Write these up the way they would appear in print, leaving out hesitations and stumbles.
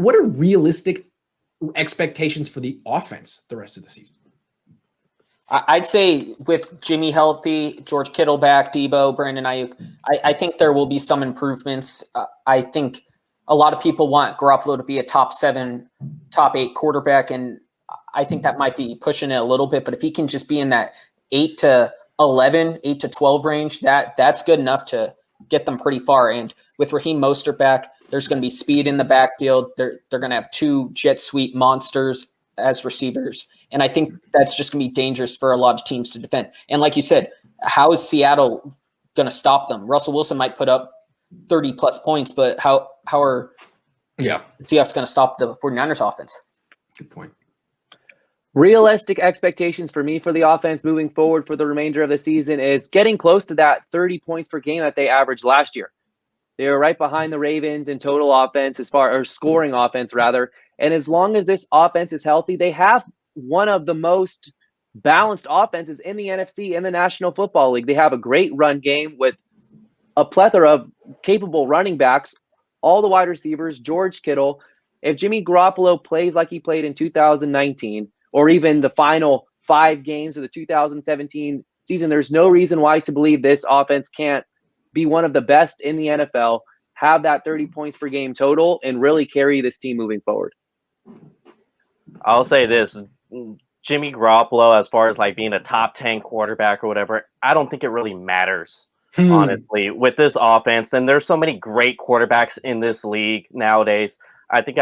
what are realistic expectations for the offense the rest of the season? I'd say with Jimmy healthy, George Kittle back, Debo, Brandon Ayuk, I think there will be some improvements. I think a lot of people want Garoppolo to be a top 7, top 8 quarterback, and I think that might be pushing it a little bit. But if he can just be in that 8 to 11, 8 to 12 range, that's good enough to get them pretty far. And with Raheem Mostert back, there's going to be speed in the backfield. They're going to have 2 jet sweep monsters as receivers. And I think that's just going to be dangerous for a lot of teams to defend. And like you said, how is Seattle going to stop them? Russell Wilson might put up 30-plus points, but how are the Seahawks going to stop the 49ers offense? Good point. Realistic expectations for me for the offense moving forward for the remainder of the season is getting close to that 30 points per game that they averaged last year. They were right behind the Ravens in total offense scoring offense rather. And as long as this offense is healthy, they have one of the most balanced offenses in the NFC and the National Football League. They have a great run game with a plethora of capable running backs, all the wide receivers, George Kittle. If Jimmy Garoppolo plays like he played in 2019, or even the final 5 games of the 2017 season, there's no reason why to believe this offense can't be one of the best in the NFL, have that 30 points per game total, and really carry this team moving forward. I'll say this. Jimmy Garoppolo, as far as like being a top 10 quarterback or whatever, I don't think it really matters, honestly, with this offense. And there's so many great quarterbacks in this league nowadays. I think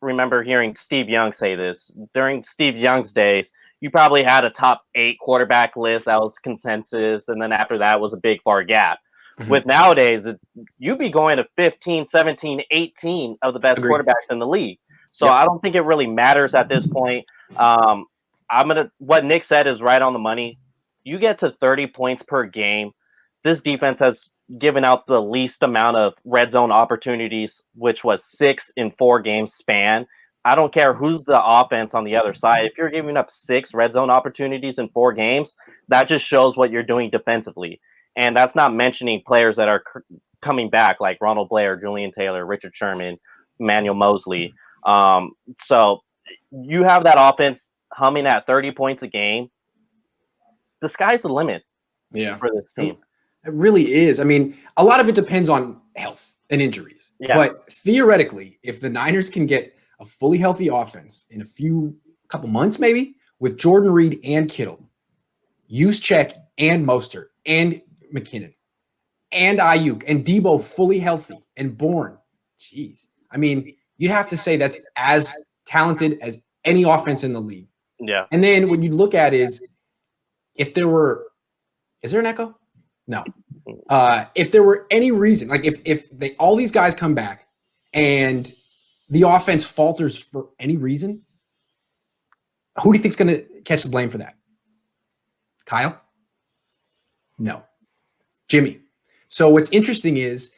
remember hearing Steve Young say this. During Steve Young's days, you probably had a top 8 quarterback list that was consensus, and then after that was a big far gap. Mm-hmm. With nowadays, you'd be going to 15, 17, 18 of the best quarterbacks in the league. So I don't think it really matters at this point. What Nick said is right on the money. You get to 30 points per game. This defense has given out the least amount of red zone opportunities, which was 6 in 4 games span. I don't care who's the offense on the other side. If you're giving up 6 red zone opportunities in 4 games, that just shows what you're doing defensively. And that's not mentioning players that are coming back like Ronald Blair, Julian Taylor, Richard Sherman, Emmanuel Mosley. So you have that offense humming at 30 points a game. The sky's the limit for this team. It really is. I mean, a lot of it depends on health and injuries. Yeah. But theoretically, if the Niners can get a fully healthy offense in a couple months maybe, with Jordan Reed and Kittle, Juszczyk and Mostert and McKinnon and Ayuk and Debo fully healthy and Bourne. Jeez. I mean, you'd have to say that's as talented as any offense in the league. Yeah. And then what you look at is if there were – is there an echo? No. If there were any reason, like if all these guys come back and the offense falters for any reason, who do you think's going to catch the blame for that? Kyle? No. Jimmy. So what's interesting is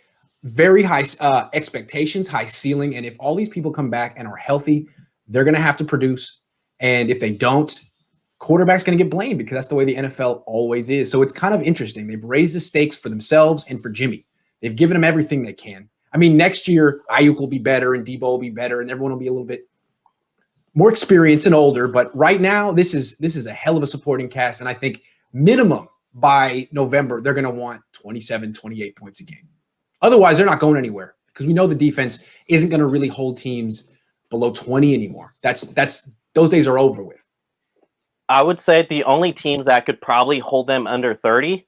very high expectations, high ceiling, and if all these people come back and are healthy, they're going to have to produce. And if they don't, quarterback's going to get blamed because that's the way the NFL always is. So it's kind of interesting. They've raised the stakes for themselves and for Jimmy. They've given him everything they can. I mean, next year, Ayuk will be better and Debo will be better and everyone will be a little bit more experienced and older. But right now, this is a hell of a supporting cast. And I think minimum by November, they're going to want 27, 28 points a game. Otherwise, they're not going anywhere because we know the defense isn't going to really hold teams below 20 anymore. Those days are over with. I would say the only teams that could probably hold them under 30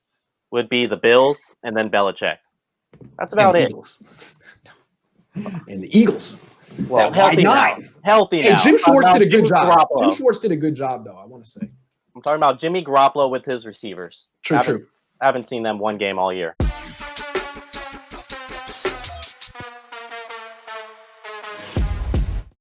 would be the Bills and then Belichick. That's about it. And the Eagles. Well, healthy now. Healthy now. Hey, Jim Schwartz did a good job. Jim Schwartz did a good job, though, I want to say. I'm talking about Jimmy Garoppolo with his receivers. True. I haven't seen them one game all year.